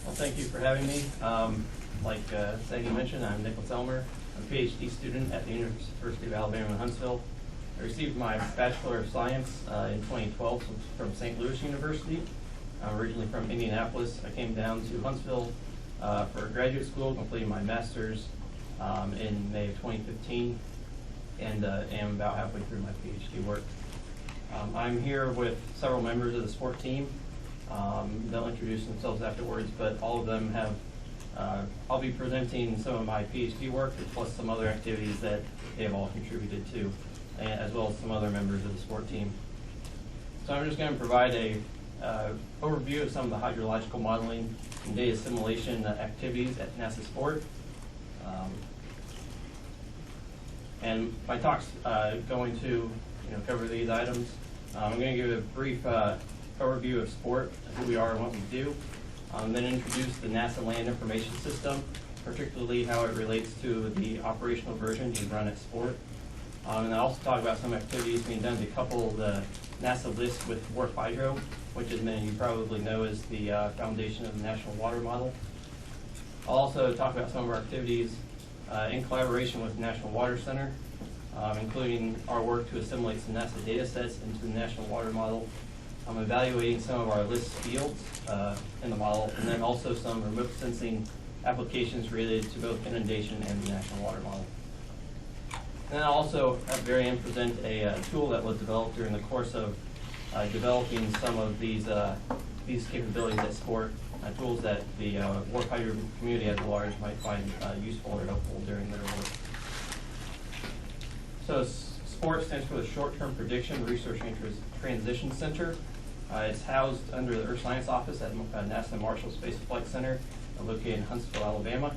Well, thank you for having me. Like Saggy mentioned, I'm Elmer. I'm a PhD student at the University of Alabama in Huntsville. I received my Bachelor of Science in 2012 from St. Louis University. I'm originally from Indianapolis. I came down to Huntsville for graduate school, completed my master's in May of 2015, and am about halfway through my PhD work. I'm here with several members of the SPoRT team. They'll introduce themselves afterwards, but all of them have, I'll be presenting some of my PhD work plus some other activities that they have all contributed to, as well as some other members of the SPoRT team. So I'm just going to provide a overview of some of the hydrological modeling and data assimilation activities at NASA SPoRT. And my talk's going to cover these items. I'm going to give a brief overview of SPoRT, who we are and what we do, then introduce the NASA Land Information System, particularly how it relates to the operational version we run at SPoRT. And I'll also talk about some activities being done to couple the NASA LIS with WRF-Hydro, which as many of you probably know is the foundation of the National Water Model. I'll also talk about some of our activities in collaboration with the National Water Center, including our work to assimilate some NASA data sets into the National Water Model. I'm evaluating some of our LIS fields in the model, and then also some remote sensing applications related to both inundation and the National Water Model. And then I'll also at the very end present a tool that was developed during the course of developing some of these capabilities at SPoRT, tools that the WRF-Hydro community at large might find useful or helpful during their work. So SPoRT stands for the Short-Term Prediction Research and Transition Center. It's housed under the Earth Science Office at NASA Marshall Space Flight Center, located in Huntsville, Alabama.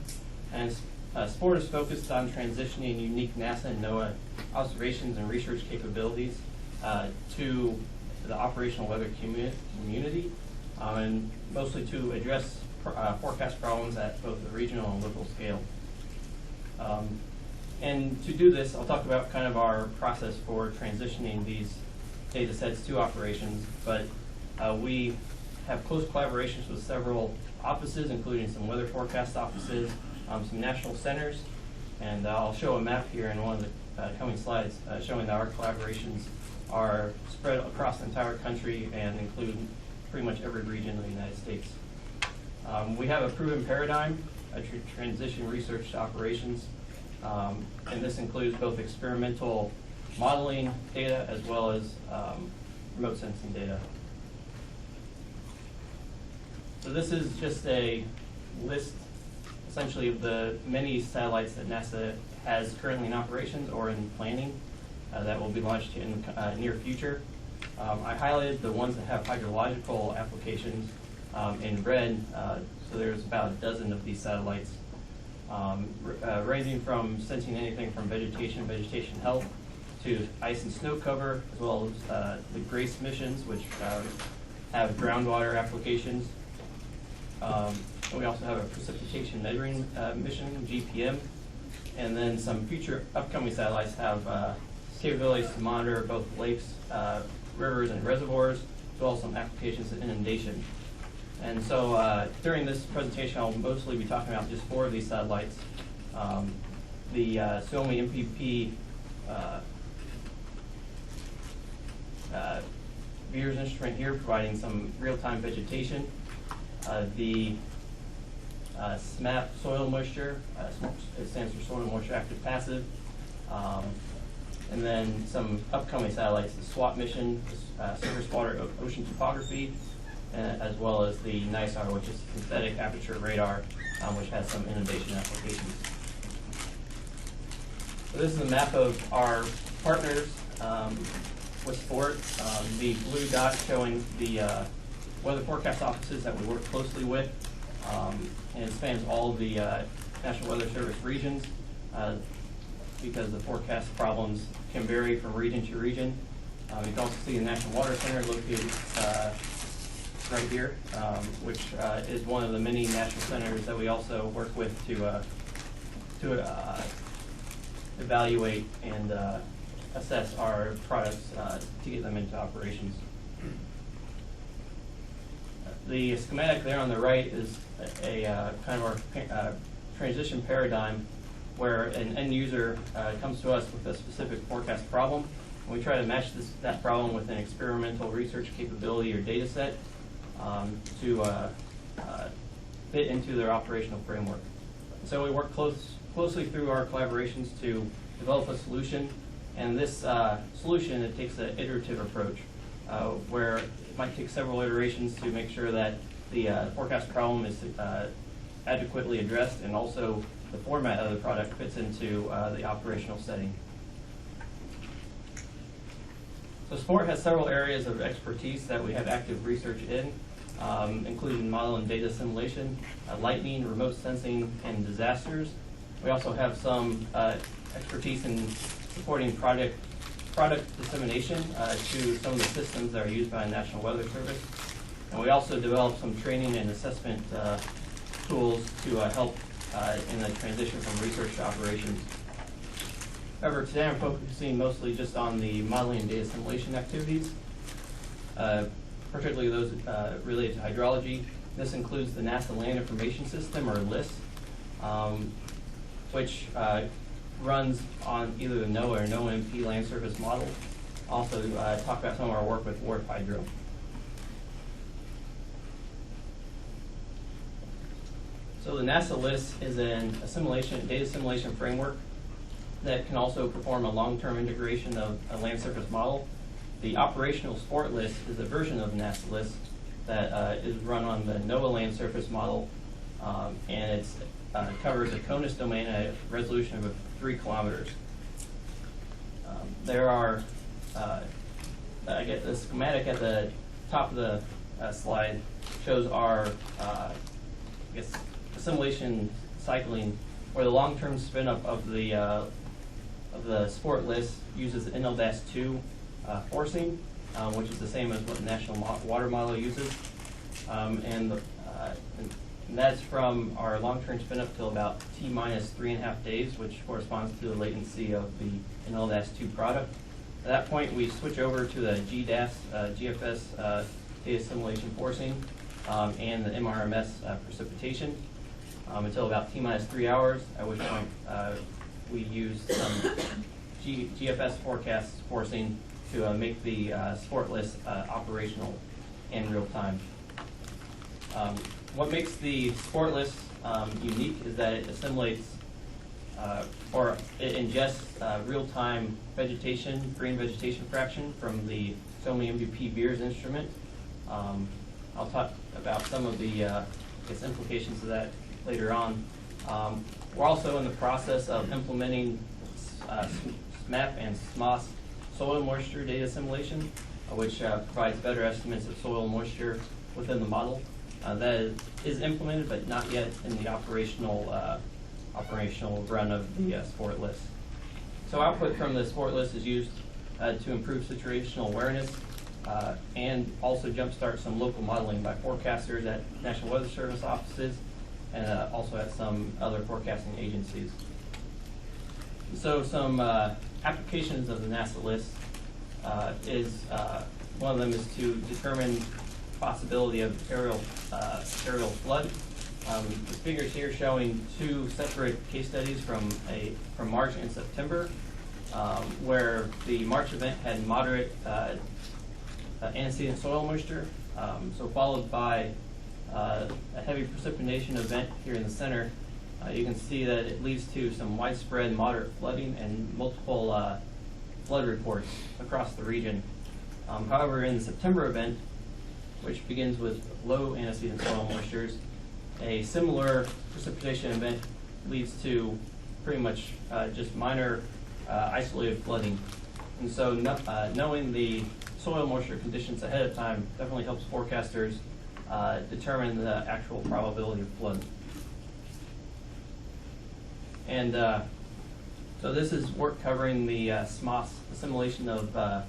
And SPoRT is focused on transitioning unique NASA and NOAA observations and research capabilities to the operational weather community, and mostly to address forecast problems at both the regional and local scale. And to do this, I'll talk about kind of our process for transitioning these data sets to operations, but we have close collaborations with several offices, including some weather forecast offices, some national centers, and I'll show a map here in one of the coming slides showing that our collaborations are spread across the entire country and include pretty much every region of the United States. We have a proven paradigm, a transition research to operations, and this includes both experimental modeling data as well as remote sensing data. So this is just a list, essentially, of the many satellites that NASA has currently in operations or in planning that will be launched in the near future. I highlighted the ones that have hydrological applications in red, so there's about a dozen of these satellites, ranging from sensing anything from vegetation health to ice and snow cover, as well as the GRACE missions, which have groundwater applications. And we also have a precipitation measuring mission, GPM, and then some future upcoming satellites have capabilities to monitor both lakes, rivers, and reservoirs, as well as some applications of inundation. And so during this presentation, I'll mostly be talking about just 4 of these satellites. The Suomi MPP Viewers instrument here providing some real-time vegetation. The SMAP soil moisture, it stands for soil moisture active passive. And then some upcoming satellites, the SWAT mission, surface water ocean topography, as well as the NISAR, which is synthetic aperture radar, which has some inundation applications. So this is a map of our partners with SPoRT. The blue dot showing the weather forecast offices that we work closely with, and it spans all of the National Weather Service regions because the forecast problems can vary from region to region. You can also see the National Water Center located right here, which is one of the many national centers that we also work with to evaluate and assess our products to get them into operations. the schematic there on the right is a kind of our transition paradigm where an end user comes to us with a specific forecast problem. And we try to match that problem with an experimental research capability or data set to fit into their operational framework. So we work closely through our collaborations to develop a solution. And this solution, it takes an iterative approach where it might take several iterations to make sure that the forecast problem is adequately addressed, and also the format of the product fits into the operational setting. So SPoRT has several areas of expertise that we have active research in, including model and data assimilation, lightning, remote sensing, and disasters. We also have some expertise in supporting product dissemination to some of the systems that are used by the National Weather Service. And we also develop some training and assessment tools to help in the transition from research to operations. However, today I'm focusing mostly just on the modeling and data assimilation activities, particularly those related to hydrology. This includes the NASA Land Information System, or LIS, which runs on either the NOAA or NOAA-MP land surface model. Also talk about some of our work with WRF-Hydro. So the NASA LIS is an data assimilation framework that can also perform a long-term integration of a land surface model. The operational SPoRT LIS is a version of the NASA LIS that is run on the NOAA land surface model, and it covers a CONUS domain at a resolution of 3 kilometers. There are, I get the schematic at the top of the slide shows our, assimilation cycling, where the long-term spin-up of the SPoRT LIS uses NL-2 forcing, which is the same as what the National Water Model uses, and that's from our long-term spin-up till about T-minus 3.5 days, which corresponds to the latency of the NL-2 product. At that point, we switch over to the GFS data assimilation forcing and the MRMS precipitation until about T-minus 3 hours, at which point we use some GFS forecast forcing to make the SPoRT LIS operational in real time. What makes the SPoRT LIS unique is that it assimilates or it ingests real-time vegetation, green vegetation fraction from the SOMI MVP Beers instrument. I'll talk about some of the implications of that later on. We're also in the process of implementing SMAP and SMOS soil moisture data assimilation, which provides better estimates of soil moisture within the model. That is implemented, but not yet in the operational run of the SPoRT LIS. So output from the SPoRT LIS is used to improve situational awareness and also jumpstart some local modeling by forecasters at National Weather Service offices and also at some other forecasting agencies. So some applications of the NASA LIS one of them is to determine possibility of aerial flood. The figures here showing 2 separate case studies from March and September, where the March event had moderate antecedent soil moisture, so followed by a heavy precipitation event here in the center. You can see that it leads to some widespread moderate flooding and multiple flood reports across the region. However, in the September event, which begins with low antecedent soil moistures, a similar precipitation event leads to pretty much just minor isolated flooding. And so knowing the soil moisture conditions ahead of time definitely helps forecasters determine the actual probability of flood. And so this is work covering the SMOS assimilation of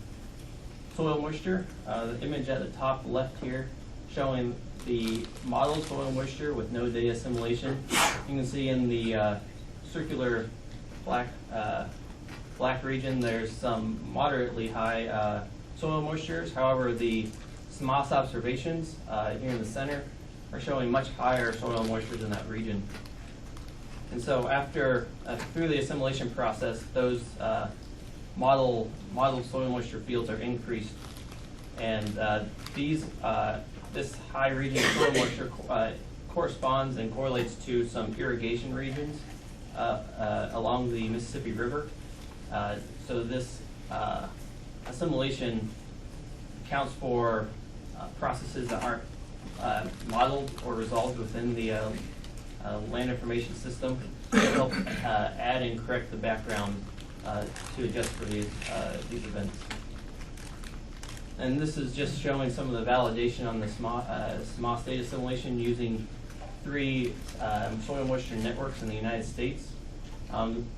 soil moisture. The image at the top left here showing the modeled soil moisture with no data assimilation. You can see in the circular black region there's some moderately high soil moistures. However, the SMOS observations here in the center are showing much higher soil moisture in that region. And so after, through the assimilation process, those model soil moisture fields are increased. And this high region of soil moisture corresponds and correlates to some irrigation regions along the Mississippi River. So this assimilation accounts for processes that aren't modeled or resolved within the land information system to help add and correct the background to adjust for these events. And this is just showing some of the validation on the SMOS data assimilation using 3 soil moisture networks in the United States.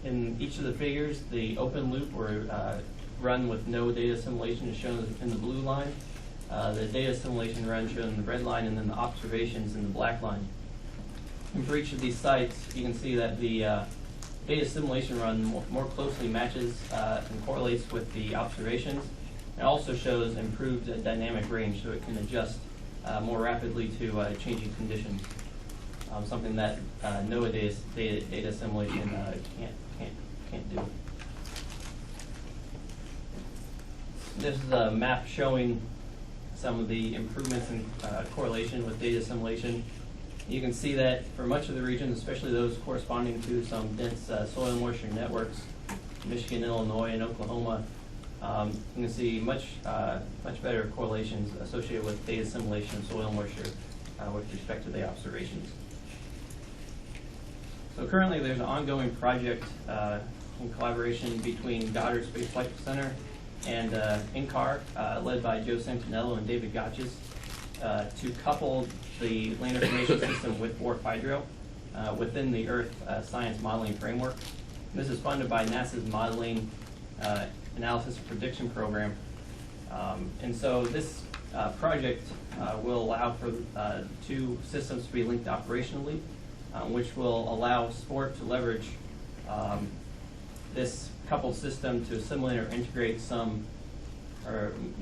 In each of the figures, the open loop or run with no data assimilation is shown in the blue line. The data assimilation run shown in the red line, and then the observations in the black line. And for each of these sites, you can see that the data assimilation run more closely matches and correlates with the observations. It also shows improved dynamic range, so it can adjust more rapidly to changing conditions. Something that NOAA data assimilation can't do. This is a map showing some of the improvements in correlation with data assimilation. You can see that for much of the region, especially those corresponding to some dense soil moisture networks, Michigan, Illinois, and Oklahoma, you can see much better correlations associated with data assimilation of soil moisture with respect to the observations. So currently there's an ongoing project in collaboration between Goddard Space Flight Center and INCAR, led by Joe Santinello and David Gotches, to couple the land information system with WRF-Hydro within the Earth Science Modeling Framework. And this is funded by NASA's Modeling Analysis and Prediction Program. And so this project will allow for 2 systems to be linked operationally, which will allow SPoRT to leverage this coupled system to assimilate or integrate some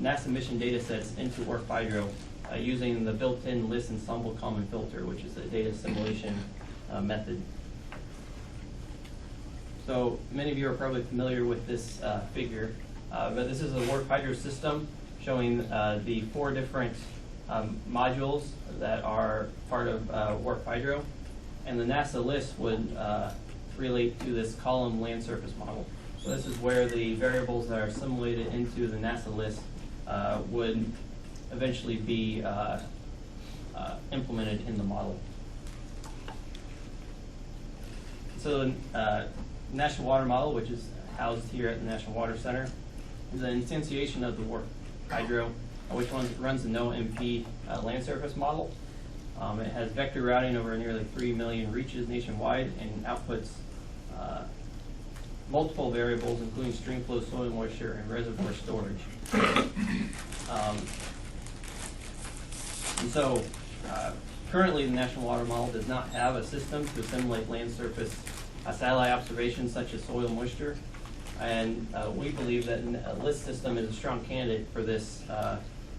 NASA mission data sets into WRF-Hydro using the built-in LIS and common filter, which is a data assimilation method. So many of you are probably familiar with this figure, but this is a WRF-Hydro system showing the 4 different modules that are part of WRF-Hydro, and the NASA LIS would relate to this column land surface model. So this is where the variables that are assimilated into the NASA LIS would eventually be implemented in the model. So the National Water Model, which is housed here at the National Water Center, is an instantiation of the WRF-Hydro, which runs the NOAA-MP land surface model. It has vector routing over nearly 3 million reaches nationwide and outputs multiple variables, including streamflow, soil moisture, and reservoir storage. And so currently the National Water Model does not have a system to assimilate land surface satellite observations such as soil moisture. And we believe that a LIS system is a strong candidate for this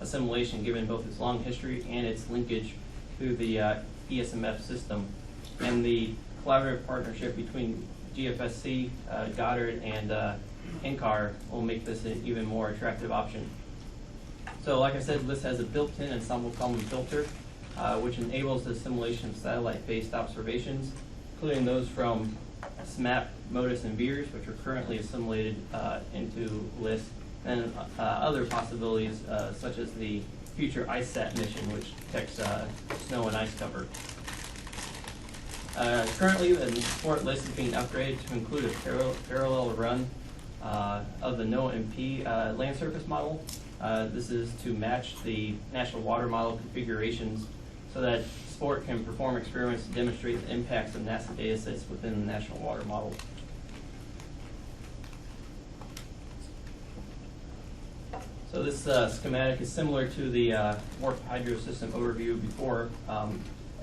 assimilation, given both its long history and its linkage through the ESMF system. And the collaborative partnership between GFSC, Goddard, and INCAR will make this an even more attractive option. So like I said, LIS has a built-in ensemble column filter, which enables the assimilation of satellite-based observations, including those from SMAP, MODIS, and VIIRS, which are currently assimilated into LIS, and other possibilities such as the future ICESat mission, which detects snow and ice cover. Currently, the SPoRT LIS is being upgraded to include a parallel run of the NOAA-MP land surface model. This is to match the National Water Model configurations so that SPoRT can perform experiments to demonstrate the impacts of NASA datasets within the National Water Model. So this schematic is similar to the WRF-Hydro system overview before,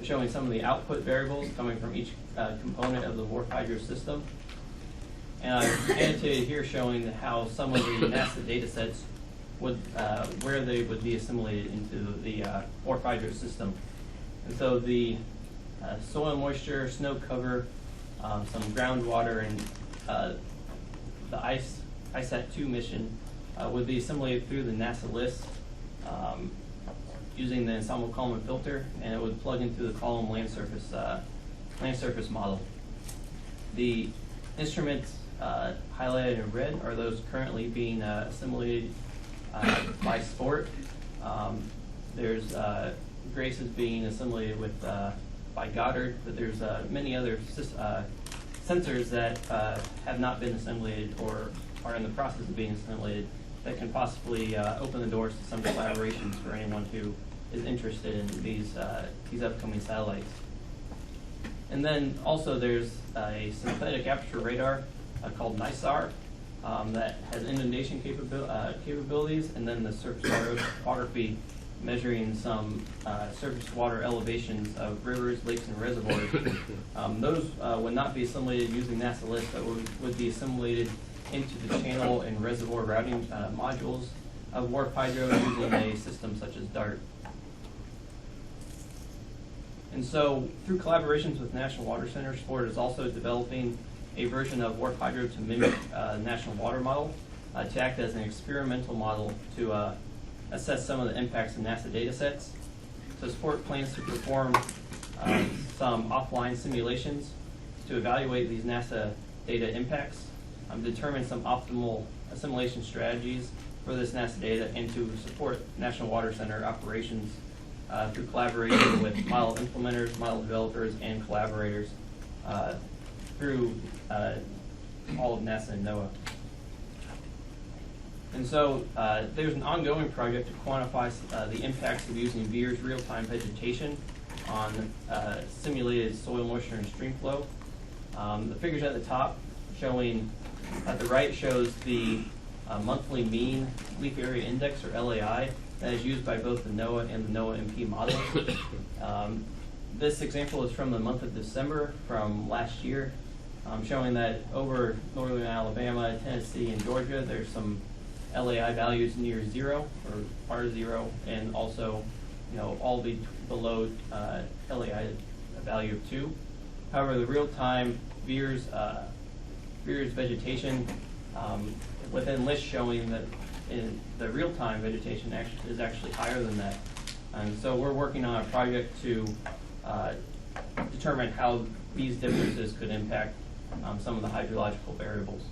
showing some of the output variables coming from each component of the WRF-Hydro system. And I've annotated here showing how some of the NASA datasets would where they would be assimilated into the WRF-Hydro system. And so the soil moisture, snow cover, some groundwater, and the ISAT-2 mission would be assimilated through the NASA LIS using the ensemble column and filter, and it would plug into the column land surface model. The instruments highlighted in red are those currently being assimilated by SPoRT. There's Grace is being assimilated with by Goddard, but there's many other sensors that have not been assimilated or are in the process of being assimilated that can possibly open the doors to some collaborations for anyone who is interested in these upcoming satellites. And then also there's a synthetic aperture radar called NISAR that has inundation capabilities, and then the surface water oceanography measuring some surface water elevations of rivers, lakes, and reservoirs. Those would not be assimilated using NASA LIS, but would be assimilated into the channel and reservoir routing modules of WRF-Hydro using a system such as DART. And so, through collaborations with National Water Center, SPoRT is also developing a version of WRF-Hydro to mimic the National Water Model, to act as an experimental model to assess some of the impacts of NASA data sets. So SPoRT plans to perform some offline simulations to evaluate these NASA data impacts, determine some optimal assimilation strategies for this NASA data, and to support National Water Center operations through collaboration with model implementers, model developers, and collaborators through all of NASA and NOAA. And so there's an ongoing project to quantify the impacts of using VIIR's real-time vegetation on simulated soil moisture and stream flow. The figures at the top showing, at the right shows the monthly mean leaf area index, or LAI, that is used by both the NOAA and the NOAA MP models. This example is from the month of December from last year, showing that over northern Alabama, Tennessee, and Georgia, there's some LAI values near zero or par zero, and also, all below LAI value of 2. However, the real-time VIIR's vegetation within LIS showing that in the real-time vegetation is actually higher than that. And so we're working on a project to determine how these differences could impact some of the hydrological variables.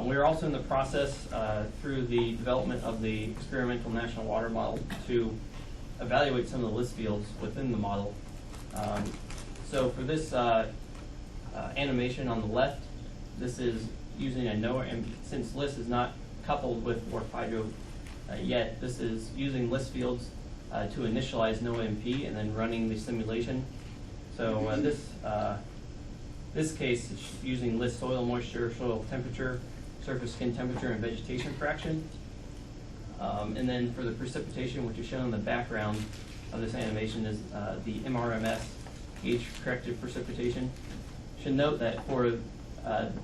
We're also in the process through the development of the experimental national water model to evaluate some of the LIS fields within the model. So for this animation on the left, this is using a NOAA, and since LIS is not coupled with WRF-Hydro yet, this is using LIS fields to initialize NOAA MP and then running the simulation. So this case is using LIS soil moisture, soil temperature, surface skin temperature, and vegetation fraction. And then for the precipitation, which is shown in the background of this animation, is the MRMS age-corrected precipitation. Should note that for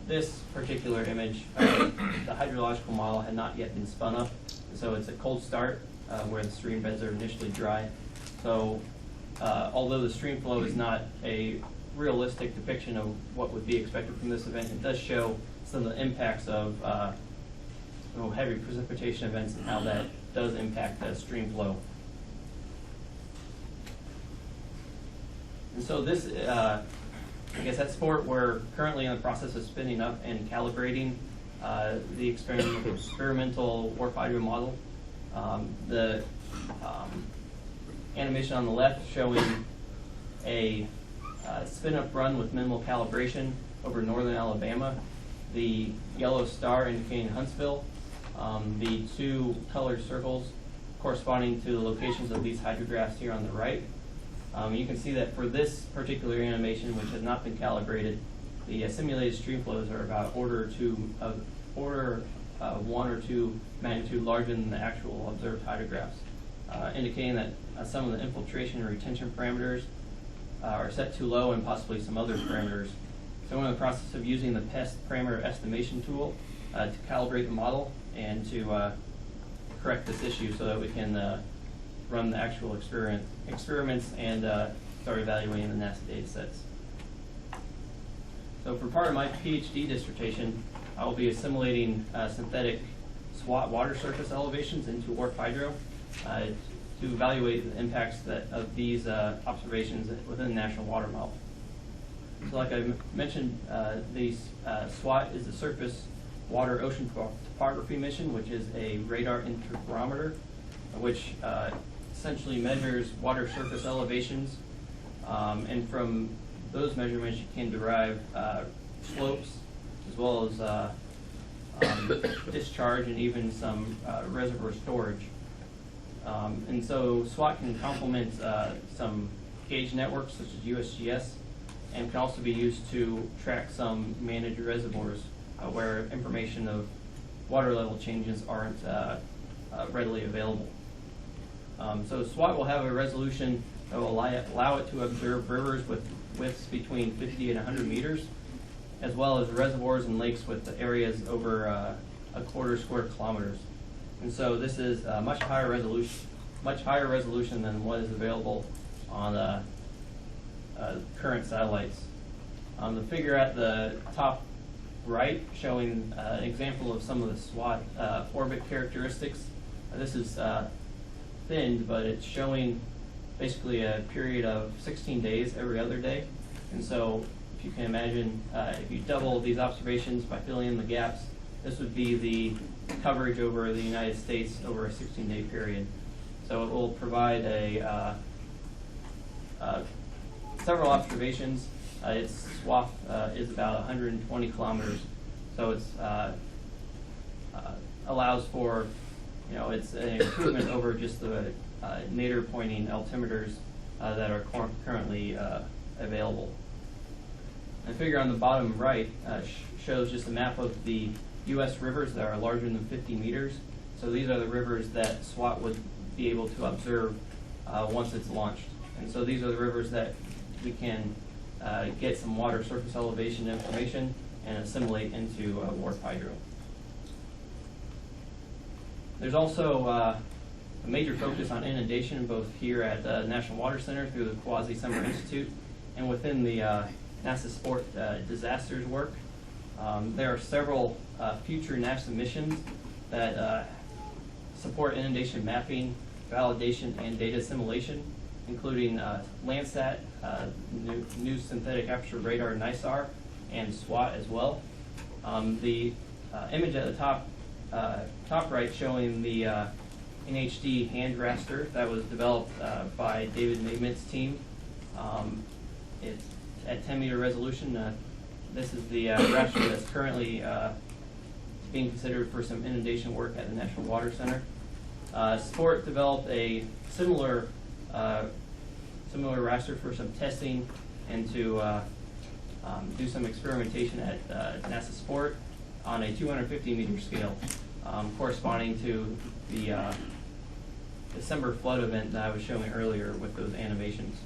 this particular image, the hydrological model had not yet been spun up, so it's a cold start where the stream beds are initially dry. So although the stream flow is not a realistic depiction of what would be expected from this event, it does show some of the impacts of heavy precipitation events and how that does impact the stream flow. And so this, I guess at SPoRT, we're currently in the process of spinning up and calibrating the experimental WRF-Hydro model. The animation on the left showing a spin-up run with minimal calibration over northern Alabama. The yellow star indicating Huntsville. The 2 colored circles corresponding to the locations of these hydrographs here on the right. You can see that for this particular animation, which has not been calibrated, the simulated stream flows are about order 1 or 2 magnitude larger than the actual observed hydrographs, indicating that some of the infiltration and retention parameters are set too low, and possibly some other parameters. So we're in the process of using the PEST parameter estimation tool to calibrate the model and to correct this issue so that we can run the actual experiments and start evaluating the NASA data sets. So for part of my PhD dissertation, I will be assimilating synthetic SWOT water surface elevations into WRF-Hydro to evaluate the impacts of these observations within the National Water Model. So like I mentioned, the SWOT is the Surface Water Ocean Topography Mission, which is a radar interferometer, which essentially measures water surface elevations, and from those measurements you can derive slopes as well as discharge and even some reservoir storage. And so SWOT can complement some gauge networks such as USGS, and can also be used to track some managed reservoirs where information of water level changes aren't readily available. So SWOT will have a resolution that will allow it to observe rivers with widths between 50 and 100 meters, as well as reservoirs and lakes with areas over a quarter square kilometers. And so this is much higher resolution than what is available on current satellites. The figure at the top right showing an example of some of the SWOT orbit characteristics. This is thinned, but it's showing basically a period of 16 days every other day. And so if you can imagine, if you double these observations by filling in the gaps, this would be the coverage over the United States over a 16-day period. So it will provide several observations. Its swath is about 120 kilometers, so it's allows for, it's an improvement over just the nadir pointing altimeters that are currently available. The figure on the bottom right shows just a map of the U.S. rivers that are larger than 50 meters. So these are the rivers that SWOT would be able to observe once it's launched. And so these are the rivers that we can get some water surface elevation information and assimilate into WRF-Hydro. There's also a major focus on inundation, both here at the National Water Center through the Quasi-Summer Institute and within the NASA SPoRT disasters work. There are several future NASA missions that support inundation mapping, validation, and data assimilation, including Landsat, new synthetic aperture radar NISAR, and SWOT as well. The image at the top right showing the NHD hand raster that was developed by David Maidment's team. It's at 10-meter resolution. This is the raster that's currently being considered for some inundation work at the National Water Center. SPoRT developed a similar raster for some testing and to do some experimentation at NASA SPoRT on a 250-meter scale, corresponding to the December flood event that I was showing earlier with those animations.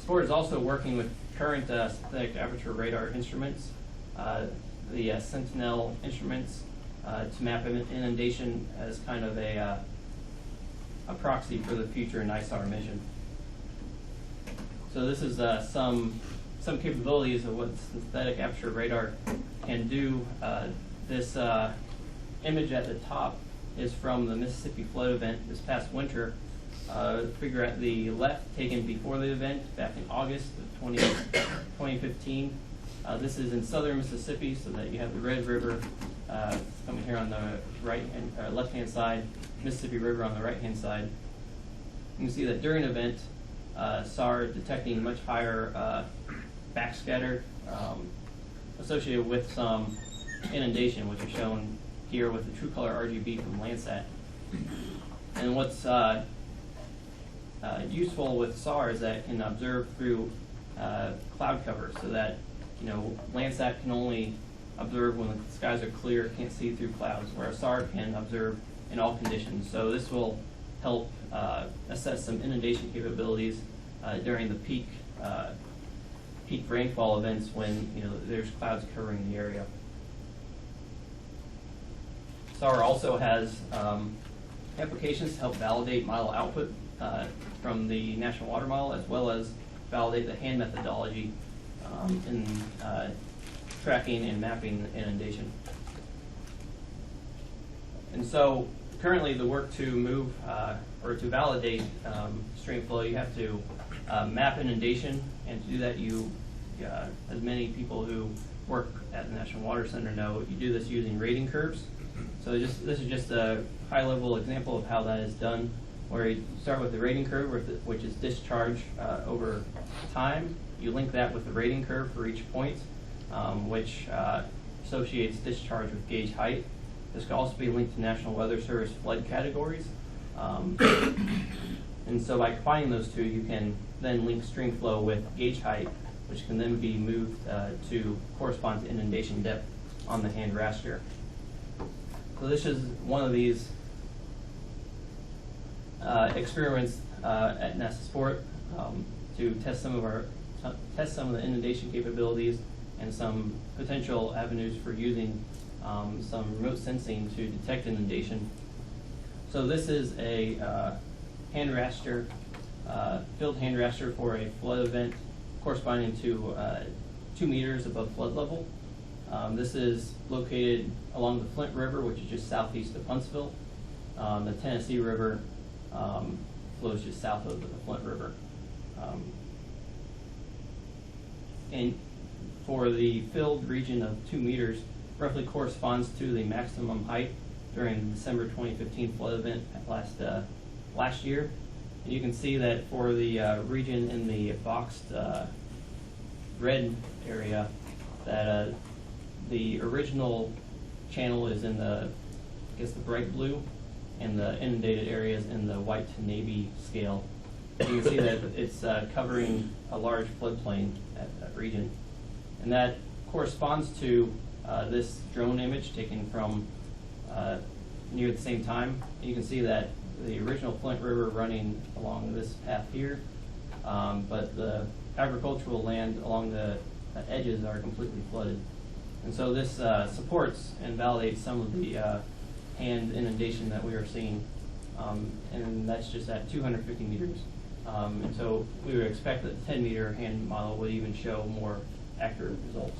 SPoRT is also working with current synthetic aperture radar instruments, the Sentinel instruments, to map inundation as kind of a proxy for the future NISAR mission. So this is some capabilities of what synthetic aperture radar can do. This image at the top is from the Mississippi flood event this past winter. Figure at the left, taken before the event back in August of 2015. This is in southern Mississippi, so that you have the Red River coming here on the left-hand side, Mississippi River on the right-hand side. You can see that during the event, SAR detecting much higher backscatter associated with some inundation, which is shown here with the True Color RGB from Landsat. And what's useful with SAR is that it can observe through cloud cover, so that Landsat can only observe when the skies are clear, can't see through clouds, whereas SAR can observe in all conditions. So this will help assess some inundation capabilities during the peak rainfall events when there's clouds covering the area. SAR also has applications to help validate model output from the National Water Model, as well as validate the hand methodology in tracking and mapping inundation. And so currently the work to move or to validate Streamflow, you have to map inundation, and to do that as many people who work at the National Water Center know, you do this using rating curves. So this is just a high-level example of how that is done, where you start with the rating curve, which is discharge over time. You link that with the rating curve for each point, which associates discharge with gauge height. This can also be linked to National Weather Service flood categories. And so by combining those two, you can then link Streamflow with gauge height, which can then be moved to correspond to inundation depth on the hand raster. So this is one of these experiments at NASA SPoRT to test some of the inundation capabilities and some potential avenues for using some remote sensing to detect inundation. So this is a hand raster, field hand raster for a flood event corresponding to 2 meters above flood level. This is located along the Flint River, which is just southeast of Huntsville. The Tennessee River flows just south of the Flint River. And for the filled region of 2 meters, roughly corresponds to the maximum height during the December 2015 flood event last year. And you can see that for the region in the boxed red area, that the original channel is in the, I guess, the bright blue, and the inundated areas in the white to navy scale. You can see that it's covering a large floodplain at that region. And that corresponds to this drone image taken from near the same time. And you can see that the original Flint River running along this path here, but the agricultural land along the edges are completely flooded. And so this supports and validates some of the hand inundation that we are seeing, and that's just at 250 meters. And so we would expect that the 10-meter hand model would even show more accurate results.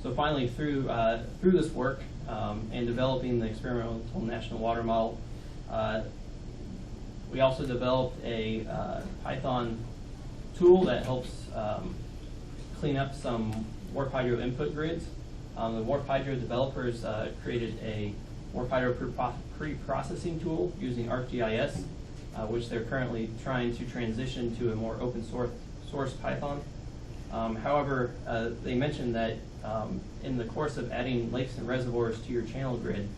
So finally, through this work and developing the experimental National Water Model, we also developed a Python tool that helps clean up some WRF-Hydro input grids. The WRF-Hydro developers created a WRF-Hydro pre-processing tool using ArcGIS, which they're currently trying to transition to a more open source Python. However, they mentioned that in the course of adding lakes and reservoirs to your channel grid,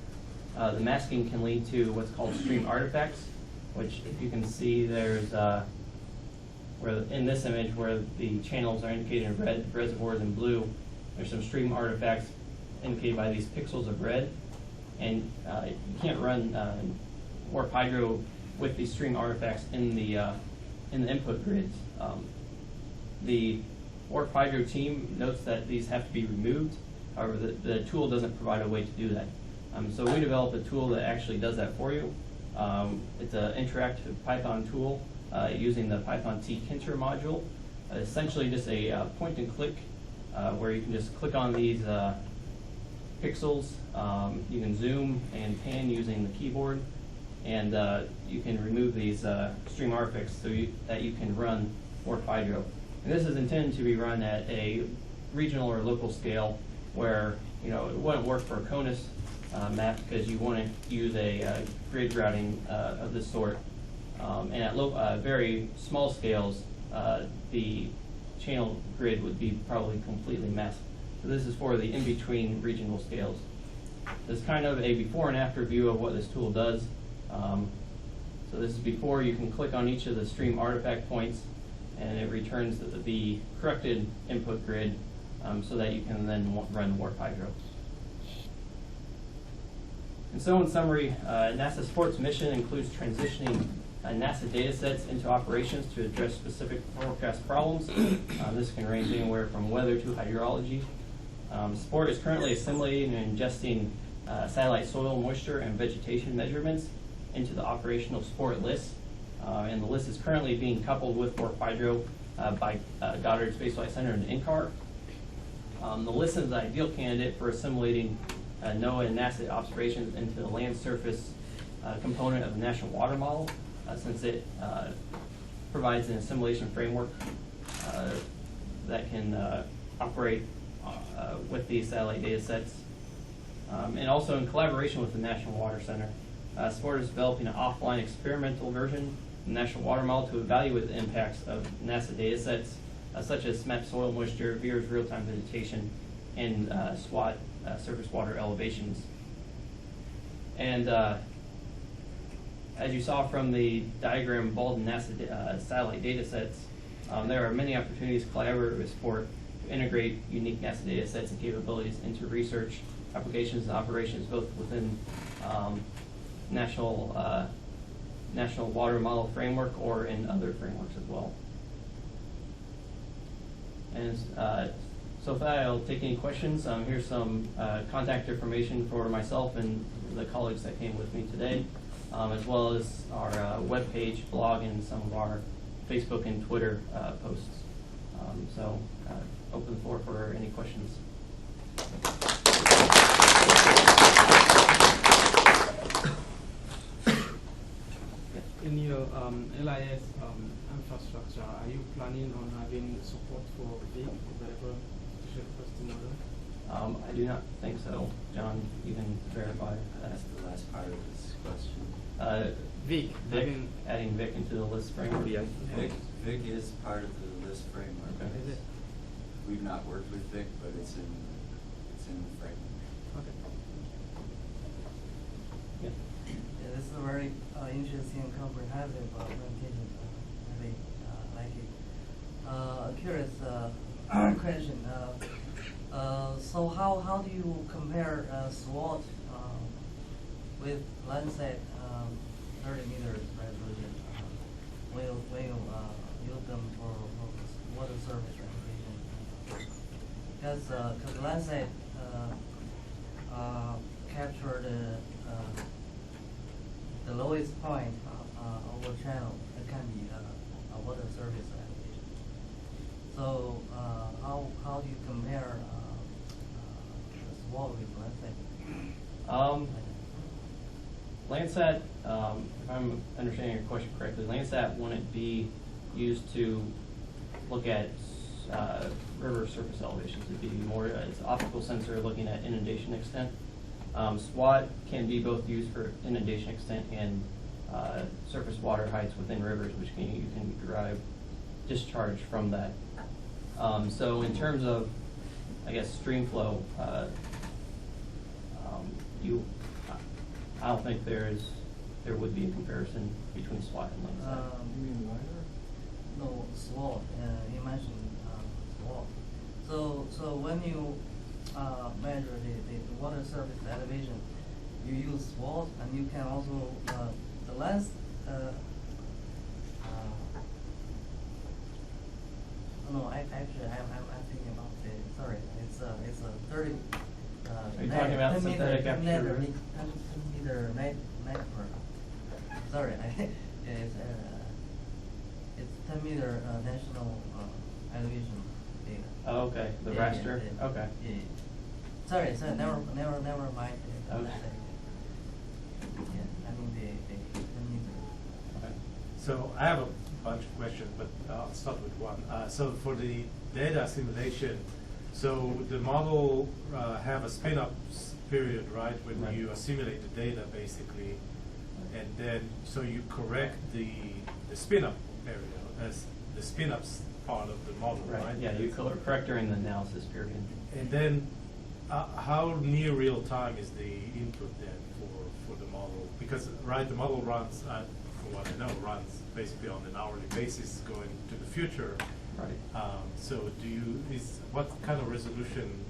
the masking can lead to what's called stream artifacts, which, if you can see, there's where in this image where the channels are indicated in red, reservoirs in blue, there's some stream artifacts indicated by these pixels of red, and you can't run WRF-Hydro with these stream artifacts in the input grids. The WRF-Hydro team notes that these have to be removed. However, the tool doesn't provide a way to do that. So we developed a tool that actually does that for you. It's an interactive Python tool using the Python tkinter module. Essentially just a point and click where you can just click on these pixels. You can zoom and pan using the keyboard, and you can remove these stream artifacts so that you can run WRF-Hydro. And this is intended to be run at a regional or local scale where, you know, it wouldn't work for a CONUS map because you want to use a grid routing of this sort. And at very small scales, the channel grid would be probably completely masked. So this is for the in-between regional scales. This is kind of a before and after view of what this tool does. So this is before. You can click on each of the stream artifact points, and it returns the corrected input grid so that you can then run WRF-Hydro. And so in summary, NASA SPoRT's mission includes transitioning NASA data sets into operations to address specific forecast problems. This can range anywhere from weather to hydrology. SPoRT is currently assimilating and ingesting satellite soil moisture and vegetation measurements into the operational SPoRT LIS. And the LIS is currently being coupled with WRF-Hydro by Goddard Space Flight Center and INCAR. The LIS is an ideal candidate for assimilating NOAA and NASA observations into the land surface component of the National Water Model, since it provides an assimilation framework that can operate with these satellite data sets. And also in collaboration with the National Water Center, SPoRT is developing an offline experimental version of the National Water Model to evaluate the impacts of NASA data sets, such as SMEP soil moisture, VIIRS real-time vegetation, and SWAT surface water elevations. And as you saw from the diagram of all the NASA satellite data sets, there are many opportunities to collaborate with SPoRT to integrate unique NASA data sets and capabilities into research, applications, and operations, both within National Water Model framework or in other frameworks as well. And so with that, I'll take any questions. Here's some contact information for myself and the colleagues that came with me today, as well as our webpage, blog, and some of our Facebook and Twitter posts. So open the floor for any questions. In your LIS infrastructure, are you planning on having support for VIC, whatever first model? I do not think so. John, you can verify that. That's the last part of this question. VIC. Adding VIC into the LIS framework. Yeah. VIC is part of the LIS framework. Okay. Is it? We've not worked with VIC, but it's in the framework. Okay. Yeah. Yeah, this is a very interesting and comprehensive presentation. Really like it. Curious question. So how do you compare SWOT with Landsat 30 meters resolution when you use them for water surface application? Because Landsat captured the lowest point over channel. It can be a water surface application. So how do you compare SWOT with Landsat? Landsat, if I'm understanding your question correctly, Landsat wouldn't be used to look at river surface elevations. It'd be more as an optical sensor looking at inundation extent. SWOT can be both used for inundation extent and surface water heights within rivers, which you can derive discharge from that. So in terms of, I guess, streamflow, I don't think there would be a comparison between SWOT and Landsat. You mean LiDAR? No, SWOT. You mentioned SWOT. So when you measure the water surface elevation, you use SWOT, and you can also the lens. No, actually I'm thinking about the. Sorry, it's a 30. Are you talking about synthetic aperture? Meter network. Sorry, it's 10 meter national elevation data. Oh, okay, the raster. Okay. Yeah. Sorry, never mind. Okay. Yeah, I mean the 10 meter. Okay. So I have a bunch of questions, but I'll start with one. So for the data assimilation, so the model have a spin-up period, right, when Right. you assimilate the data, basically, and then so you correct the spin-up area as the spin-ups part of the model, right? Yeah, you correct during the analysis period. And then how near real time is the input then for the model? Because the model runs, from what I know, runs basically on an hourly basis going to the future. Right. So what kind of resolution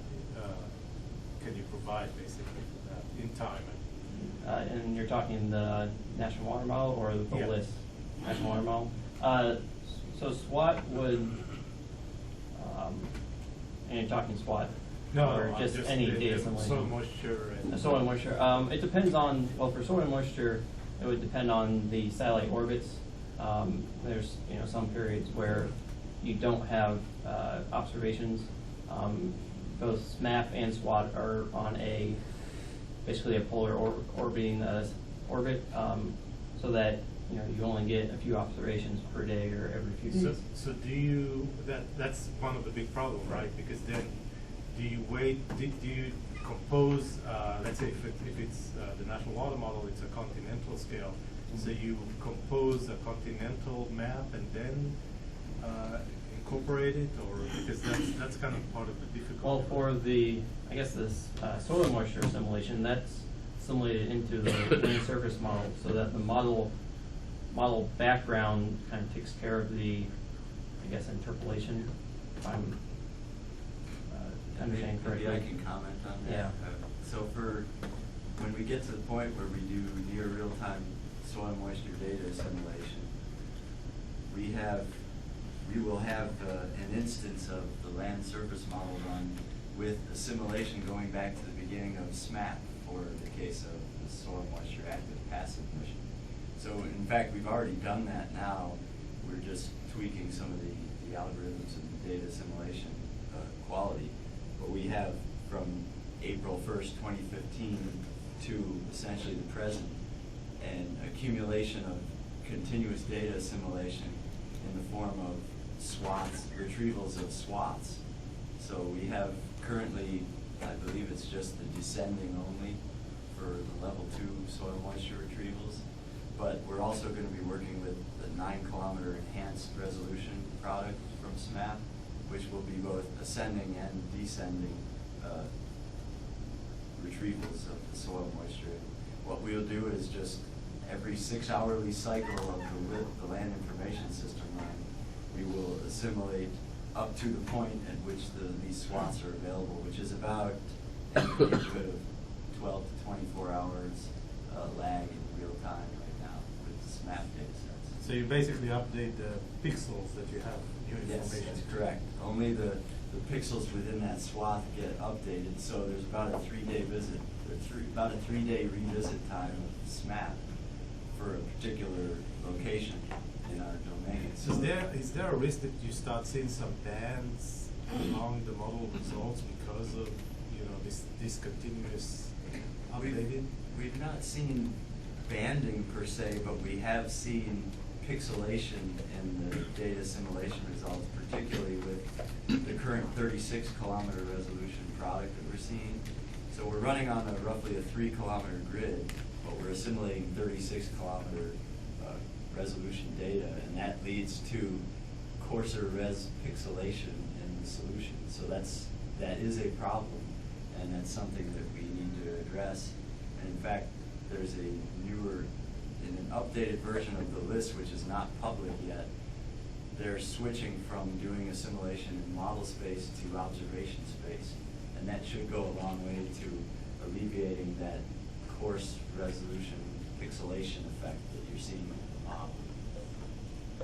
can you provide basically for that in time? And you're talking the National Water Model or the Yeah. LIS National Water Model? So SWOT would, and you're talking SWOT, No, or no, just any the data simulation? soil moisture and Soil and moisture. It depends on, well, for soil and moisture, it would depend on the satellite orbits. There's some periods where you don't have observations. Both SMAP and SWOT are on basically a polar orbiting orbit, so that you only get a few observations per day or every few days. So do you, that's one of the big problems, right? Because then do you compose, let's say if it's the National Water Model, it's a continental scale. So you compose a continental map and then incorporate it, or because that's kind of part of the difficulty. Well, for the, I guess this soil and moisture simulation, that's simulated into the land surface model, so that the model background kind of takes care of the, I guess, interpolation, if I'm understanding correctly. Maybe I can comment on that. Yeah. So when we get to the point where we do near real-time soil moisture data simulation, we will have an instance of the land surface model run with a simulation going back to the beginning of SMAP for the case of the soil moisture active passive mission. So in fact, we've already done that now. We're just tweaking some of the algorithms and the data simulation quality. But we have from April 1st, 2015 to essentially the present an accumulation of continuous data assimilation in the form of SWOTs, retrievals of SWOTs. So we have currently, I believe it's just the descending only for the level 2 soil moisture retrievals. But we're also going to be working with the 9-kilometer enhanced resolution product from SMAP, which will be both ascending and descending retrievals of the soil moisture. What we'll do is just every 6-hourly cycle of the land information system run, we will assimilate up to the point at which these SWOTs are available, which is about a neighborhood of 12 to 24 hours lag in real time right now with the SMAP data sets. So you basically update the pixels that you have in your information. Yes, that's correct. Only the pixels within that swath get updated, so there's about a 3-day visit, about a 3-day revisit time of SMAP for a particular location in our domain. So is there a risk that you start seeing some bands along the model results because of this discontinuous updating? We've not seen banding per se, but we have seen pixelation in the data simulation results, particularly with the current 36-kilometer resolution product that we're seeing. So we're running on roughly a 3-kilometer grid, but we're assimilating 36-kilometer resolution data, and that leads to coarser res pixelation in the solution. So that is a problem, and that's something that we need to address. And in fact, there's a newer, in an updated version of the LIS, which is not public yet, they're switching from doing assimilation in model space to observation space. And that should go a long way to alleviating that coarse resolution pixelation effect that you're seeing in the model.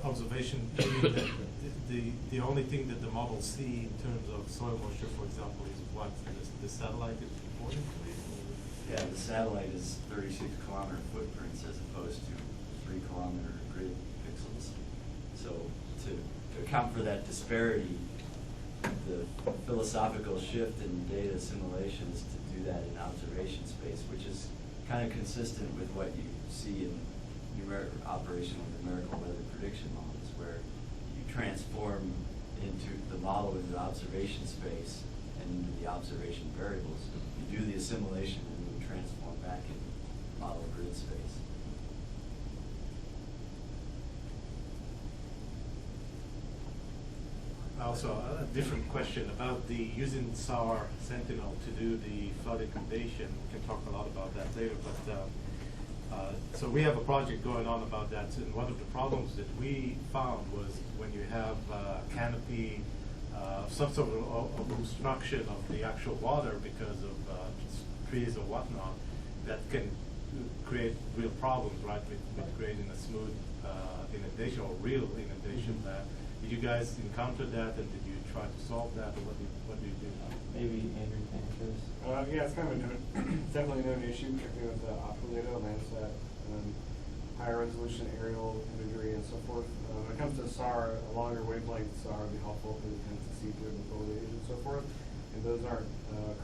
Observation, you mean that the only thing that the models see in terms of soil moisture, for example, is what the satellite is reporting to it? Yeah, the satellite is 36-kilometer footprints as opposed to 3-kilometer grid pixels. So to account for that disparity, the philosophical shift in data assimilation is to do that in observation space, which is kind of consistent with what you see in operational numerical weather prediction models, where you transform into the model into observation space and into the observation variables. You do the assimilation and you transform back in model grid space. Also, a different question about the using SAR Sentinel to do the flood inundation. We can talk a lot about that later, but so we have a project going on about that, and one of the problems that we found was when you have canopy, some sort of obstruction of the actual water because of trees or whatnot, that can create real problems, right, with creating a smooth inundation or real inundation. Did you guys encounter that, and did you try to solve that, or what do you do? Maybe Andrew can answer this. Yeah, it's kind of a known, definitely a known issue, particularly with the optical data, Landsat, higher resolution aerial imagery, and so forth. When it comes to SAR, a longer wavelength SAR would be helpful because it tends to see through the foliage and so forth. And those aren't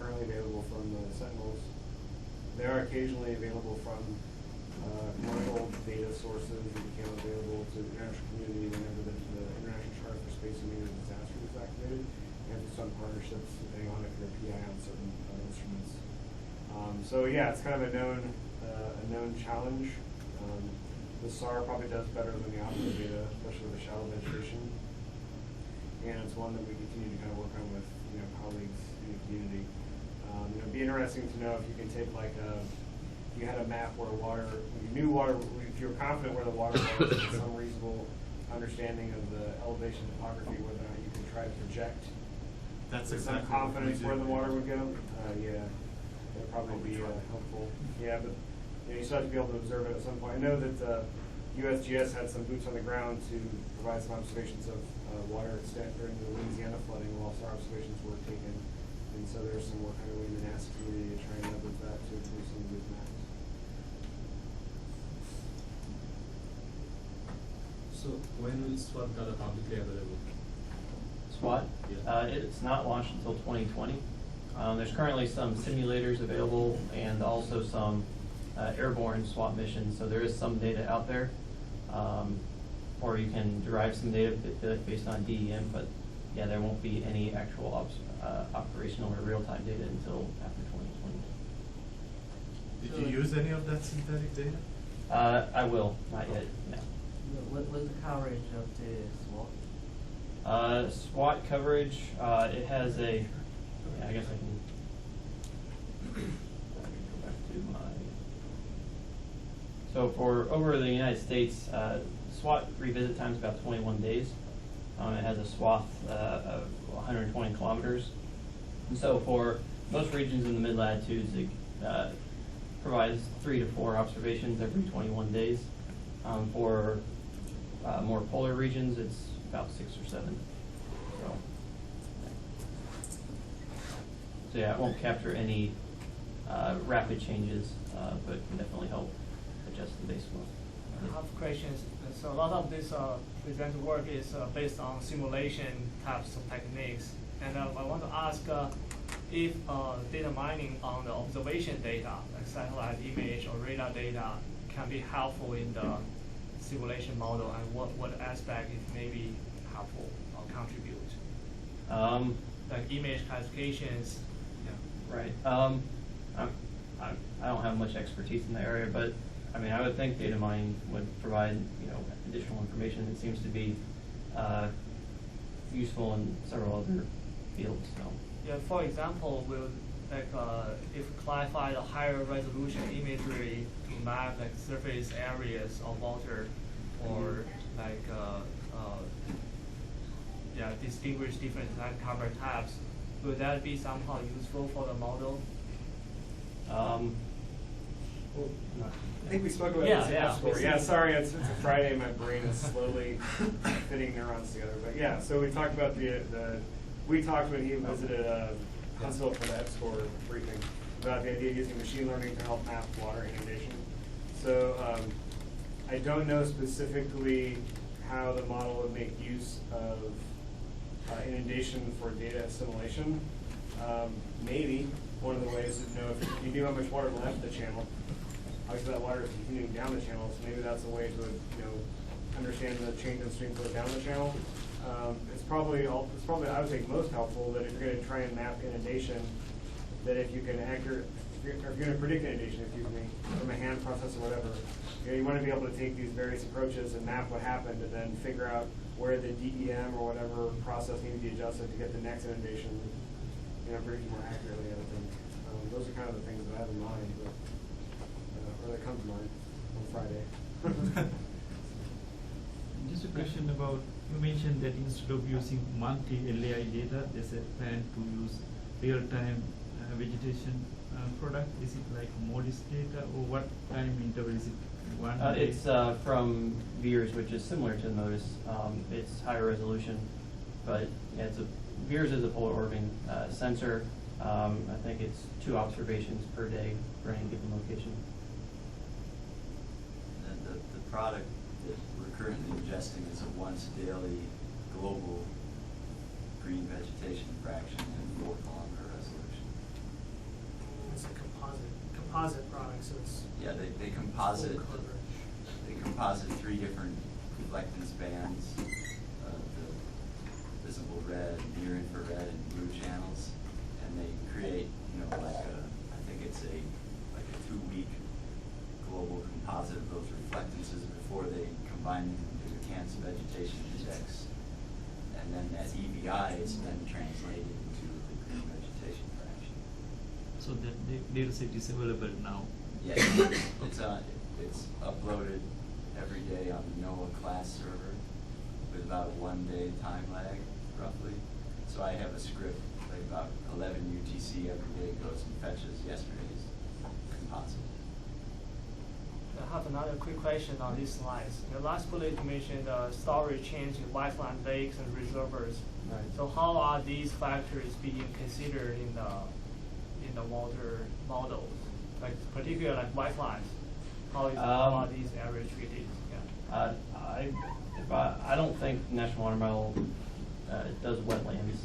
currently available from the Sentinels. They are occasionally available from commercial data sources that became available to the international community whenever the International Charter for Space and Major Disaster was activated, and through some partnerships depending on if you're a PI on certain instruments. So yeah, it's kind of a known challenge. The SAR probably does better than the optical data, especially with the shallow vegetation, and it's one that we continue to kind of work on with colleagues in the community. It'd be interesting to know if you can take like you had a map where water, you knew water, if you were confident where the water was, with some reasonable understanding of the elevation topography, whether or not you could try to project That's with exactly some confidence what we where do. the water would go. Yeah, that'd probably be helpful. Yeah, but you still have to be able to observe it at some point. I know that USGS had some boots on the ground to provide some observations of water extent during the Louisiana flooding while SAR observations were taken. And so there's some work underway in the NASA community to try and leverage that to improve some of these maps. So when will SWOT data publicly available? SWOT? Yeah. It's not launched until 2020. There's currently some simulators available and also some airborne SWOT missions, so there is some data out there. Or you can derive some data based on DEM, but yeah, there won't be any actual operational or real-time data until after 2020. Did you use any of that synthetic data? I will, not yet, no. What's the coverage of the SWOT? SWOT coverage, it has a, yeah, I guess I can go back to my, so for over the United States, SWOT revisit time is about 21 days. It has a swath of 120 kilometers. And so for most regions in the mid-latitudes, it provides 3 to 4 observations every 21 days. For more polar regions, it's about 6 or 7. So yeah, it won't capture any rapid changes, but can definitely help adjust the base flow. I have questions. So a lot of this presented work is based on simulation types of techniques. And I want to ask if data mining on the observation data, like satellite image or radar data, can be helpful in the simulation model, and what aspect it may be helpful or contribute? Like image classifications. Yeah. Right. I don't have much expertise in the area, but I mean, I would think data mining would provide additional information that seems to be useful in several other fields. So. Yeah. For example, will if clarify the higher resolution imagery to map like surface areas of water, or like distinguish different land cover types, would that be somehow useful for the model? I think we spoke about this in SPoRT. Yeah, sorry, it's a Friday. My brain is slowly fitting neurons together. But yeah, so we talked about we talked when he visited Huntsville for the SPoRT briefing about the idea of using machine learning to help map water inundation. So I don't know specifically how the model would make use of inundation for data assimilation. Maybe one of the ways is if you knew how much water left the channel, obviously that water is continuing down the channel, so maybe that's a way to understand the change in streamflow down the channel. It's probably I would think most helpful that if you're going to try and map inundation, that if you can if you're going to predict inundation, from a hand process or whatever, you want to be able to take these various approaches and map what happened, and then figure out where the DEM or whatever process needs to be adjusted to get the next inundation, predict more accurately. I think those are kind of the things that I have in mind, or that come to mind on Friday. Just a question about, you mentioned that instead of using multi-LAI data, there's a plan to use real-time vegetation product? Is it like modest data, or what time interval is it? One day? It's from VIIRS, which is similar to MODIS. It's higher resolution, but yeah, VIIRS is a polar orbiting sensor. I think it's 2 observations per day for any given location. The product that we're currently ingesting is a once daily global green vegetation fraction and 4 kilometer resolution. It's a composite product, so it's Yeah, they composite. full coverage. They composite 3 different reflectance bands, the visible red, near infrared, and blue channels, and they create, I think it's a 2-week global composite of those reflectances before they combine them into the Cancer Vegetation Index, and then that EVI is then translated into the green vegetation fraction. So that data set is available now. Yeah, it's uploaded every day on the NOAA class server with about a 1-day time lag, roughly. So I have a script, like about 11 UTC every day goes and fetches yesterday's composite. I have another quick question on these slides. In the last bullet you mentioned storage change in wetland lakes and reservoirs. Right. So how are these factors being considered in the water models? Like particularly like wetlands, how are these areas treated? Yeah. I don't think National Water Model does wetlands.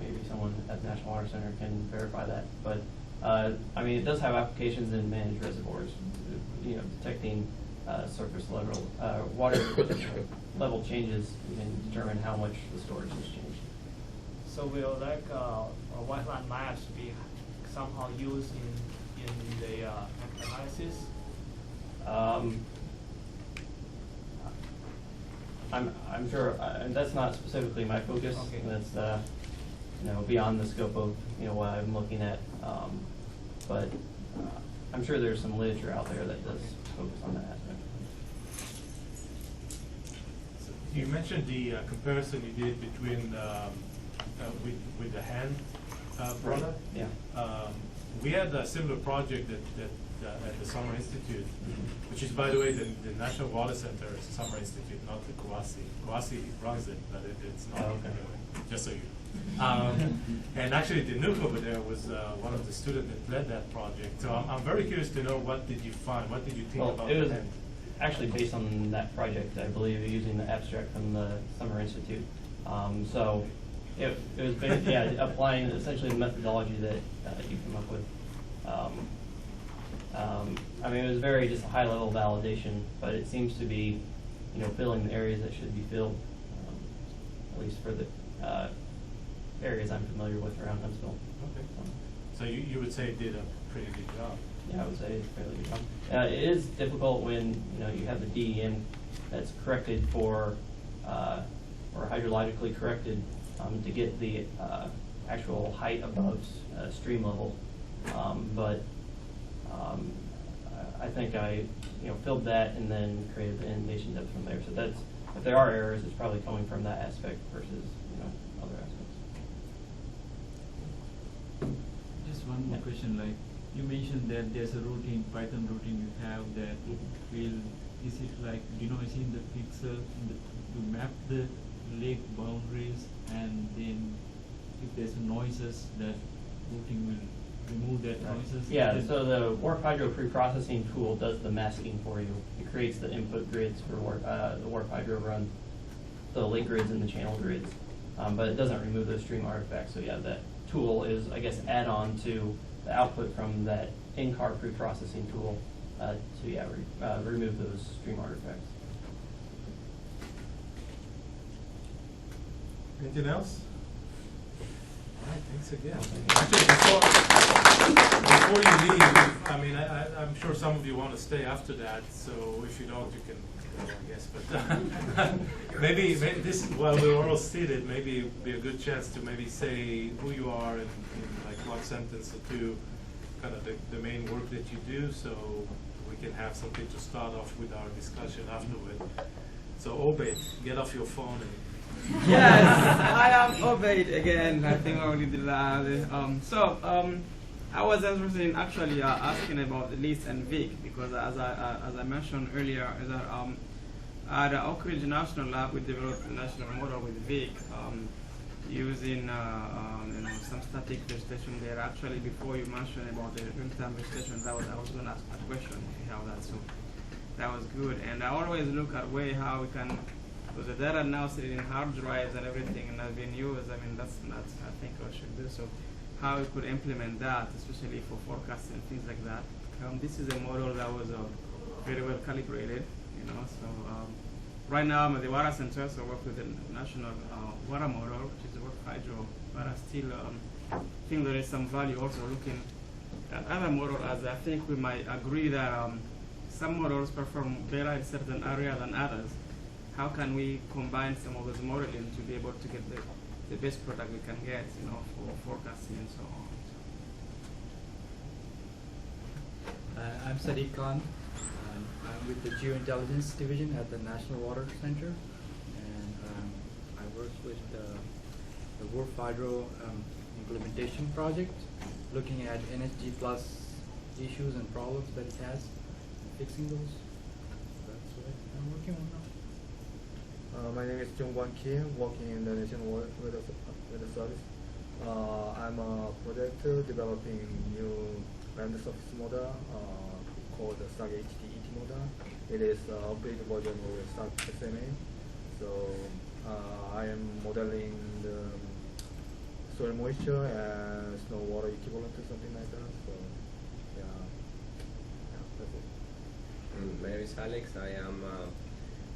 Maybe someone at the National Water Center can verify that. But I mean, it does have applications in managed reservoirs, detecting surface level water level changes. You can determine how much the storage has changed. So will wetland maps be somehow used in the analysis? I'm sure that's not specifically my focus. Okay. That's beyond the scope of what I'm looking at. But I'm sure there's some literature out there that does focus on that aspect. So you mentioned the comparison you did between with the hand product. Yeah. We had a similar project that at the Summer Institute, which is, by the way, the National Water Center is the Summer Institute, not the Kawasi. Kawasi runs it, but it's not. Oh, okay. Anyway, just so you and actually, the nuke over there was one of the students that led that project. So I'm very curious to know, what did you find? What did you think about it was hand? actually based on that project, I believe, using the abstract from the Summer Institute. So it was basically, applying essentially the methodology that you came up with. I mean, it was very just a high-level validation, but it seems to be, filling the areas that should be filled, at least for the areas I'm familiar with around Huntsville. Okay. So you would say it did a pretty good job. Yeah, I would say it's a fairly good job. It is difficult when you have the DEM that's corrected for or hydrologically corrected to get the actual height above stream level. But I think I filled that and then created the inundation depth from there. So that's, if there are errors, it's probably coming from that aspect versus other aspects. Just one more question, like you mentioned that there's a routine, Python routine you have that will, is it like denoising the pixel to map the lake boundaries, and then if there's noises, that routing will remove that noises? Yeah, so the WRF-Hydro pre-processing tool does the masking for you. It creates the input grids for the WRF-Hydro run, the lake grids and the channel grids, but it doesn't remove those stream artifacts. So yeah, that tool is, I guess, add-on to the output from that in-car pre-processing tool to remove those stream artifacts. Anything else? All right, thanks again. Actually, before you leave, I mean, I'm sure some of you want to stay after that, so if you don't, you can go, I guess. But maybe this, while we're all seated, maybe it'd be a good chance to maybe say who you are in like 1 sentence or 2, kind of the main work that you do, so we can have something to start off with our discussion afterward. So Obed, get off your phone and Yes, I am Obed again. I think I already did that. I was interested in actually asking about LIS and VIC because as I mentioned earlier, that at the Oak Ridge National Lab we developed a national model with VIC using some static vegetation there. Actually, before you mentioned about the real-time vegetation, I was going to ask a question if you have that. So that was good. And I always look at how we can, because the data now sitting in hard drives and everything and has been used. I mean, that's I think what should do. So how we could implement that, especially for forecasting and things like that. This is a model that was very well calibrated, So right now I'm at the water center, so I work with the national water model, which is the WRF-Hydro, but I still think there is some value also looking at other models, as I think we might agree that some models perform better in certain areas than others. How can we combine some of those modeling to be able to get the best product we can get, for forecasting and so on? I'm Sadiq Khan. I'm with the Geointelligence Division at the National Water Center, and I work with the WRF-Hydro implementation project, looking at NSG Plus issues and problems that it has, and fixing those. That's what I'm working on now. My name is Jung-Kwan Kim, working in the National Weather Service. I'm a projector developing new land surface model called the SAG HDET model. It is an upgraded version of SAG SMA. So I am modeling the soil moisture and snow water equivalent to something like that. So yeah, that's it. My name is Alex. I am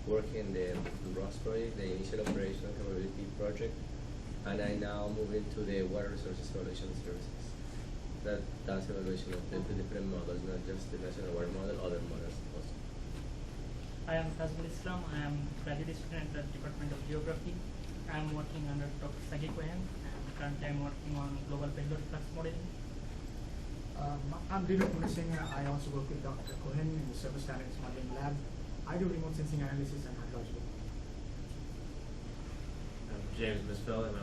working in the ROS project, the Initial Operational Capability project, and I now move into the Water Resources Evaluation Services. That does evaluation of the different models, not just the national water model, other models also. I am Fazlul Islam. I am graduate student at the Department of Geography. I am working under Dr. Sagi Cohen, and currently I am working on global pellular flux modeling. I'm Divya Singh. I also work with Dr. Cohen in the Surface Dynamics Modeling Lab. I do remote sensing analysis and hydrological. I'm James Misfeld, an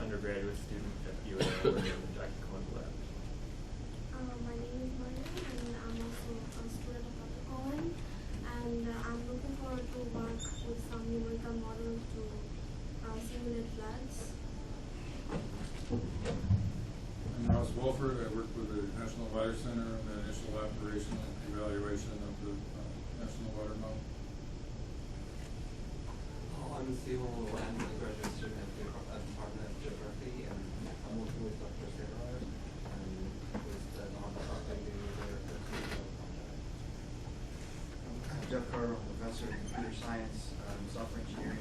undergraduate student at UAL working on the Dr. Cohen Lab. My name is Maria, and I'm also a student of Dr. Cohen, and I'm looking forward to work with some numerical models to simulate floods. I'm Ross Wolford. I work with the National Water Center on the initial operational evaluation of the National Water Model. I'm Stephen Wu. I'm a graduate student at the Department of Geography, and I'm working with Dr. Sarah and with the non-profit I'm Jeff Carter, I'm a professor in computer science, software engineering.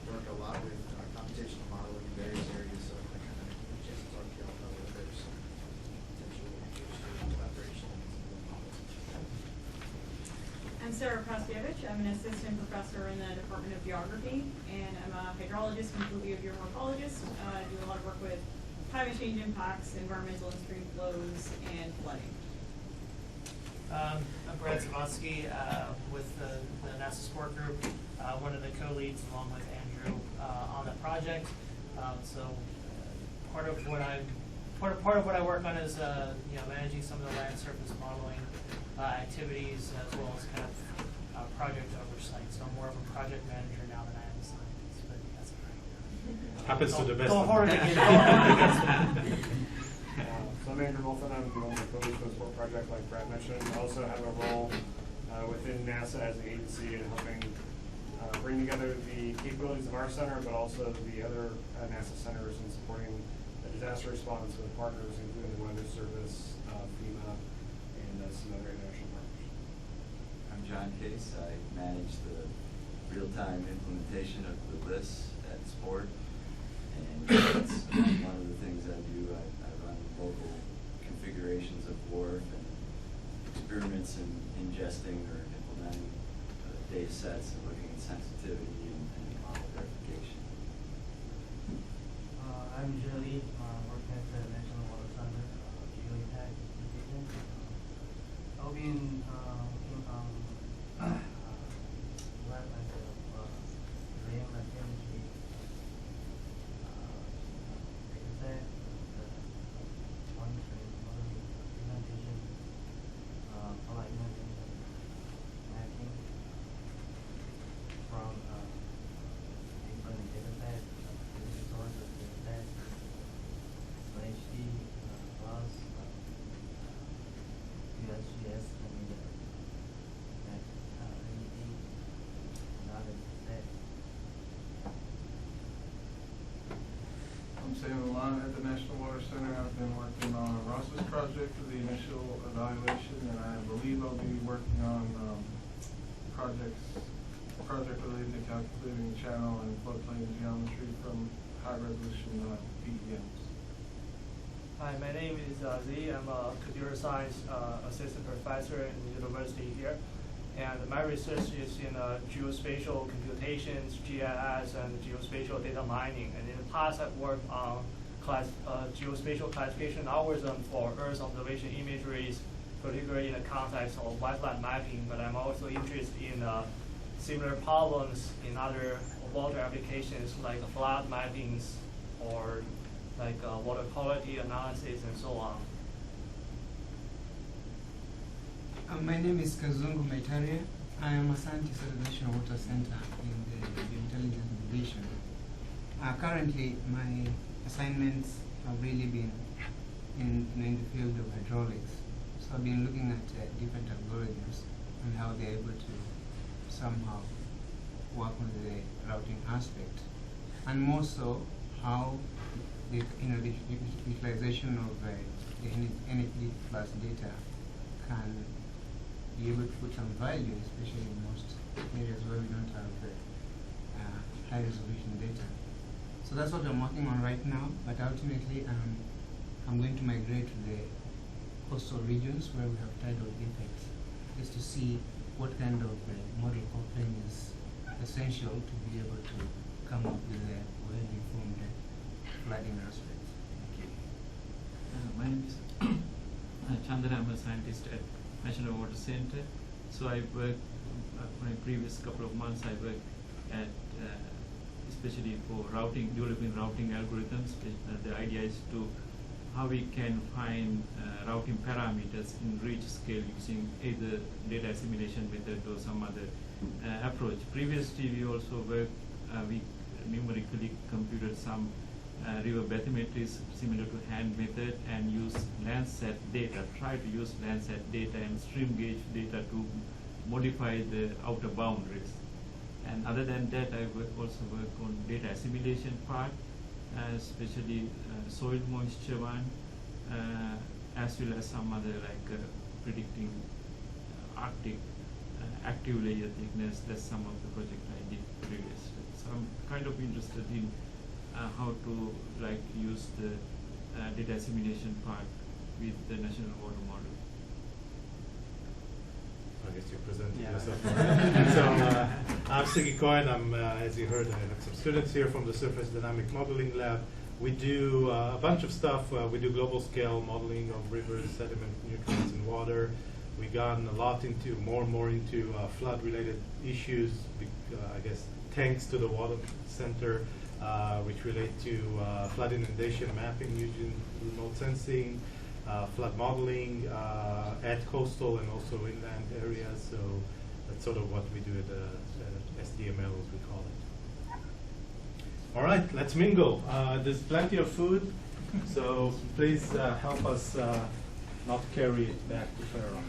Work a lot with computational modeling in various areas, so I kind of get a chance to talk to you all about whether there's some potential collaboration. I'm Sarah Kraskiewicz. I'm an assistant professor in the Department of Geography, and I'm a hydrologist and geomorphologist. I do a lot of work with climate change impacts, environmental and stream flows, and flooding. I'm Brad Zavosky with the NASA SPoRT group, one of the co-leads along with Andrew on the project. Part of what I work on is managing some of the land surface modeling activities, as well as kind of project oversight. So I'm more of a project manager now than I am a scientist, but that's all right. Happens to the best. Don't horror me. So I'm Andrew Wolfen. I'm on the co-lead for the SPoRT project, like Brad mentioned. I also have a role within NASA as an agency in helping bring together the capabilities of our center, but also the other NASA centers in supporting the disaster response with partners, including the Weather Service, FEMA, and some other international partners. I'm John Case. I manage the real-time implementation of the LIS at SPoRT, and that's one of the things I do. I run local configurations of WRF and experiments in ingesting or implementing data sets and looking at sensitivity and model verification. I'm Julie, working at the National Water Center, Geoimpact Division. I'll be working on lab myself, RAIN and chemistry, data set, monitoring, modeling. St. Laurent at the National Water Center. I've been working on a Ross's project for the initial evaluation, and I believe I'll be working on project related to calculating channel and floodplain geometry from high resolution PEMs. Hi, my name is Z. I'm a computer science assistant professor in the university here. And my research is in geospatial computations, GIS, and geospatial data mining. And in the past, I've worked on geospatial classification algorithm for Earth observation imageries, particularly in the context of wetland mapping. But I'm also interested in similar problems in other water applications like flood mappings or like water quality analysis and so on. My name is Kazungu Maitaria. I am a scientist at the National Water Center in the Intelligence Division. Currently, my assignments have really been in the field of hydraulics. So I've been looking at different algorithms and how they're able to somehow work on the routing aspect, and more so how the utilization of the NFD plus data can be able to put some value, especially in most areas where we don't have high resolution data. So that's what I'm working on right now, but ultimately I'm going to migrate to the coastal regions where we have tidal impacts, just to see what kind of model coupling is essential to be able to come up with a well-informed flooding aspects. Thank you. My name is Chandra. I'm a scientist at National Water Center. So I work, for the previous couple of months, I worked at, especially for routing, developing routing algorithms. The idea is to how we can find routing parameters in reach scale using either data assimilation method or some other approach. Previously, we also worked, we numerically computed some river bathymetries similar to hand method and use Landsat data, try to use Landsat data and stream gauge data to modify the outer boundaries. And other than that, I also work on data assimilation part, especially soil moisture one, as well as some other like predicting Arctic active layer thickness. That's some of the project I did previously. So I'm kind of interested in how to like use the data assimilation part with the national water model. I guess you presented Yeah. yourself. So I'm Siggy Cohen. I'm, as you heard, I have some students here from the Surface Dynamic Modeling Lab. We do a bunch of stuff. We do global scale modeling of rivers, sediment, nutrients, and water. We've gone a lot into, more and more into flood-related issues, I guess, thanks to the Water Center, which relate to flood inundation mapping using remote sensing, flood modeling at coastal and also inland areas. So that's sort of what we do at SDML, as we call it. All right, let's mingle. There's plenty of food, so please help us not carry it back to Pharaoh.